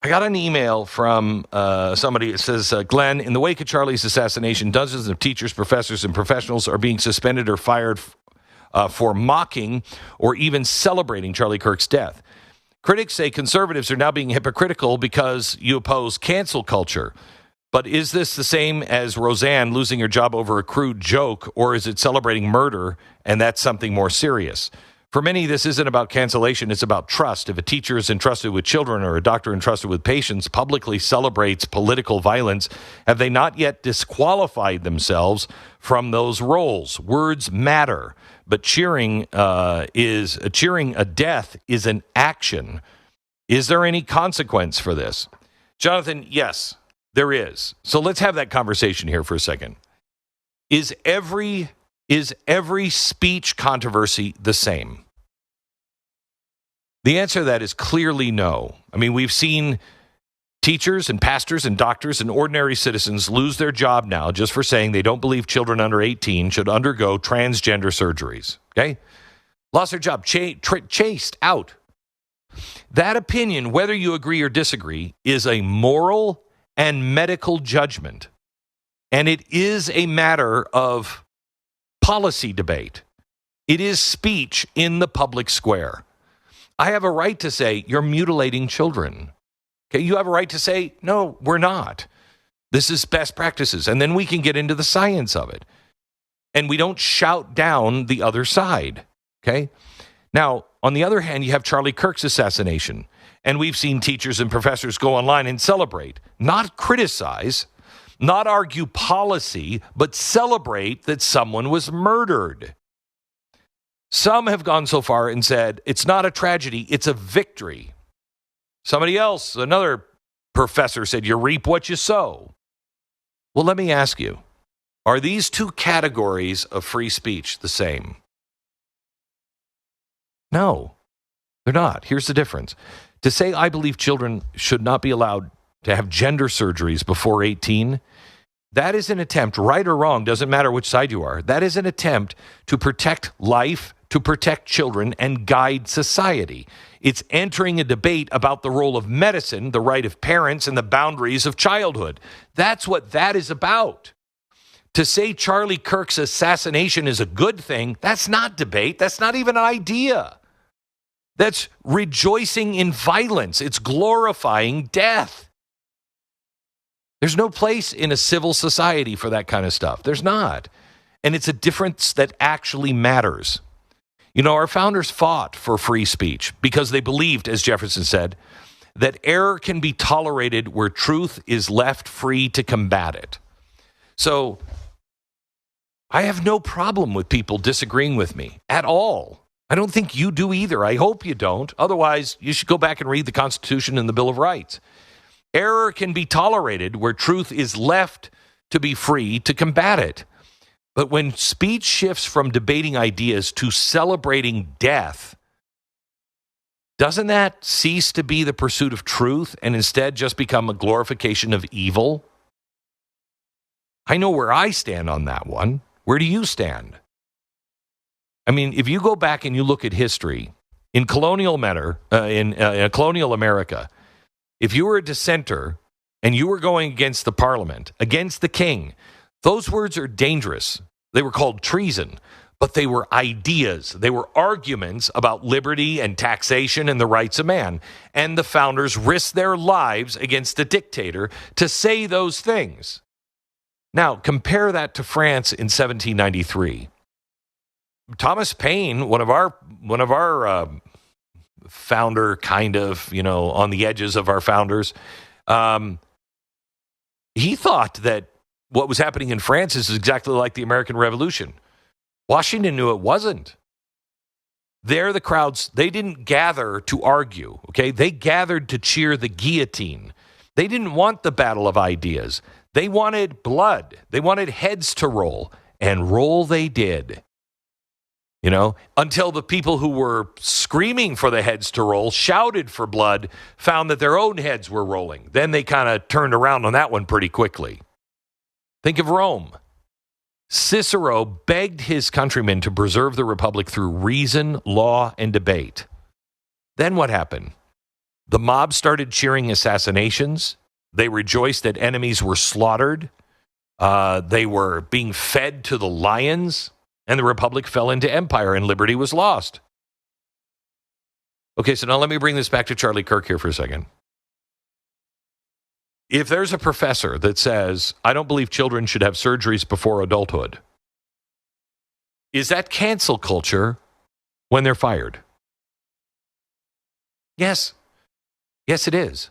I got an email from somebody that says, Glenn, in the wake of Charlie's assassination, dozens of teachers, professors, and professionals are being suspended or fired for mocking or even celebrating Charlie Kirk's death. Critics say conservatives are now being hypocritical because you oppose cancel culture. But is this the same as Roseanne losing her job over a crude joke, or is it celebrating murder, and that's something more serious? For many, this isn't about cancellation, it's about trust. If a teacher is entrusted with children or a doctor entrusted with patients publicly celebrates political violence, have they not yet disqualified themselves from those roles? Words matter, but cheering a death is an action. Is there any consequence for this? Jonathan, yes, there is. So let's have that conversation here for a second. Is every speech controversy the same? The answer to that is clearly no. I mean, we've seen teachers and pastors and doctors and ordinary citizens lose their job now just for saying they don't believe children under 18 should undergo transgender surgeries. Okay? Lost their job, chased out. That opinion, whether you agree or disagree, is a moral and medical judgment. And it is a matter of policy debate. It is speech in the public square. I have a right to say, you're mutilating children. Okay, you have a right to say, no, we're not. This is best practices. And then we can get into the science of it. And we don't shout down the other side. Okay? Now, on the other hand, you have Charlie Kirk's assassination. And we've seen teachers and professors go online and celebrate, not criticize, not argue policy, but celebrate that someone was murdered. Some have gone so far and said, it's not a tragedy, it's a victory. Somebody else, another professor said, you reap what you sow. Well, let me ask you, are these two categories of free speech the same? No, they're not. Here's the difference. To say I believe children should not be allowed to have gender surgeries before 18, that is an attempt, right or wrong, doesn't matter which side you are, that is an attempt to protect life, to protect children, and guide society. It's entering a debate about the role of medicine, the right of parents, and the boundaries of childhood. That's what that is about. To say Charlie Kirk's assassination is a good thing, that's not debate. That's not even an idea. That's rejoicing in violence. It's glorifying death. There's no place in a civil society for that kind of stuff. There's not. And it's a difference that actually matters. You know, our founders fought for free speech because they believed, as Jefferson said, that error can be tolerated where truth is left free to combat it. So I have no problem with people disagreeing with me at all. I don't think you do either. I hope you don't. Otherwise, you should go back and read the Constitution and the Bill of Rights. Error can be tolerated where truth is left to be free to combat it. But when speech shifts from debating ideas to celebrating death, doesn't that cease to be the pursuit of truth and instead just become a glorification of evil? I know where I stand on that one. Where do you stand? I mean, if you go back and you look at history, in colonial colonial America, if you were a dissenter and you were going against the parliament, against the king, those words are dangerous. They were called treason, but they were ideas. They were arguments about liberty and taxation and the rights of man. And the founders risked their lives against a dictator to say those things. Now, compare that to France in 1793. Thomas Paine, one of our founder, kind of, on the edges of our founders, he thought that what was happening in France is exactly like the American Revolution. Washington knew it wasn't. There, the crowds, they didn't gather to argue, okay? They gathered to cheer the guillotine. They didn't want the battle of ideas. They wanted blood. They wanted heads to roll, and roll they did. Until the people who were screaming for the heads to roll, shouted for blood, found that their own heads were rolling. Then they kind of turned around on that one pretty quickly. Think of Rome. Cicero begged his countrymen to preserve the republic through reason, law, and debate. Then what happened? The mob started cheering assassinations. They rejoiced that enemies were slaughtered. They were being fed to the lions, and the republic fell into empire and liberty was lost. Okay, so now let me bring this back to Charlie Kirk here for a second. If there's a professor that says, I don't believe children should have surgeries before adulthood, is that cancel culture when they're fired? Yes. Yes, it is.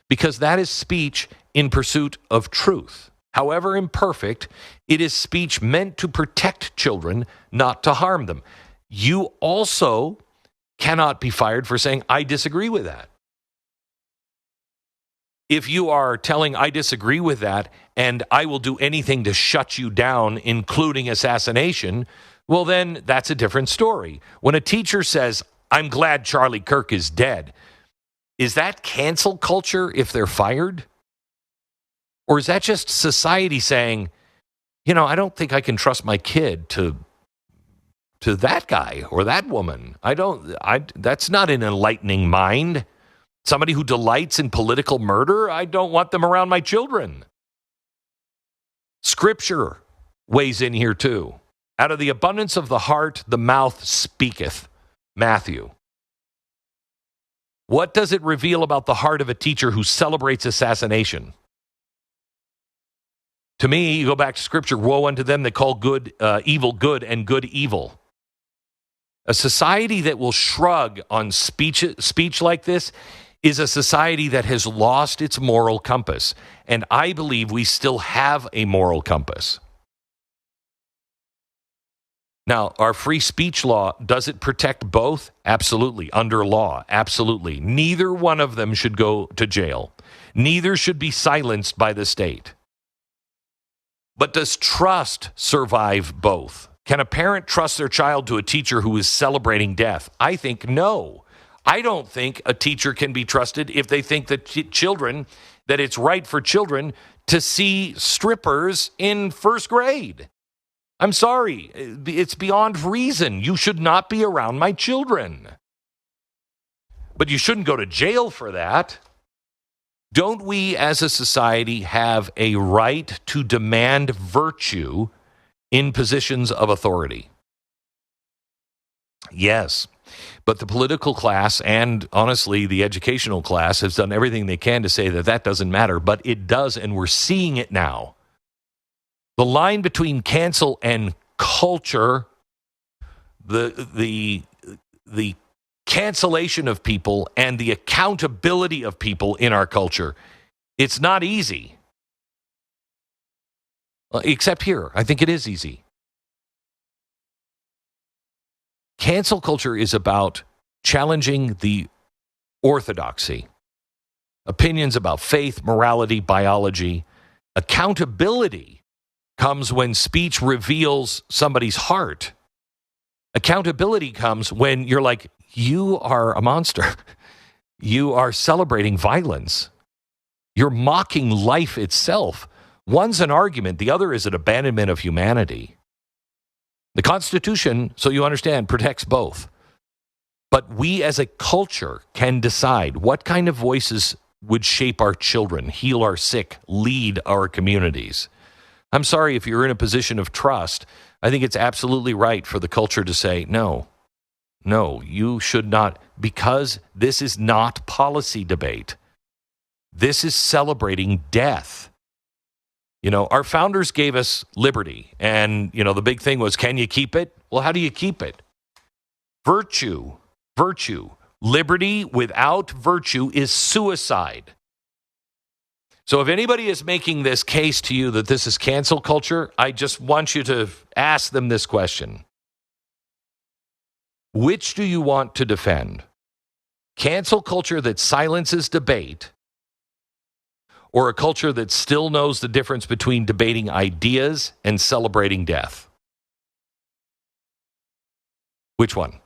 Because that is speech in pursuit of truth. However imperfect, it is speech meant to protect children, not to harm them. You also cannot be fired for saying, I disagree with that. If you are telling, I disagree with that, and I will do anything to shut you down, including assassination, well, then that's a different story. When a teacher says, I'm glad Charlie Kirk is dead, is that cancel culture if they're fired? Or is that just society saying, I don't think I can trust my kid to that guy or that woman? That's not an enlightening mind. Somebody who delights in political murder, I don't want them around my children. Scripture weighs in here too. Out of the abundance of the heart, the mouth speaketh. Matthew. What does it reveal about the heart of a teacher who celebrates assassination? To me, you go back to Scripture, woe unto them that call good evil good and good evil. A society that will shrug on speech like this is a society that has lost its moral compass. And I believe we still have a moral compass. Now, our free speech law, does it protect both? Absolutely. Under law, absolutely. Neither one of them should go to jail. Neither should be silenced by the state. But does trust survive both? Can a parent trust their child to a teacher who is celebrating death? I think no. I don't think a teacher can be trusted if they think that that it's right for children to see strippers in first grade. I'm sorry, it's beyond reason. You should not be around my children. But you shouldn't go to jail for that. Don't we as a society have a right to demand virtue in positions of authority? Yes. But the political class and, honestly, the educational class has done everything they can to say that doesn't matter, but it does, and we're seeing it now. The line between cancel and culture, the cancellation of people and the accountability of people in our culture, it's not easy. Except here, I think it is easy. Cancel culture is about challenging the orthodoxy, opinions about faith, morality, biology. Accountability comes when speech reveals somebody's heart. Accountability comes when you're like, you are a monster. You are celebrating violence. You're mocking life itself. One's an argument, the other is an abandonment of humanity. The Constitution, so you understand, protects both. But we as a culture can decide what kind of voices would shape our children, heal our sick, lead our communities. I'm sorry, if you're in a position of trust, I think it's absolutely right for the culture to say, no, you should not, because this is not policy debate. This is celebrating death. Our founders gave us liberty, and, the big thing was, can you keep it? Well, how do you keep it? Virtue. Liberty without virtue is suicide. So if anybody is making this case to you that this is cancel culture, I just want you to ask them this question. Which do you want to defend? Cancel culture that silences debate, or a culture that still knows the difference between debating ideas and celebrating death? Which one?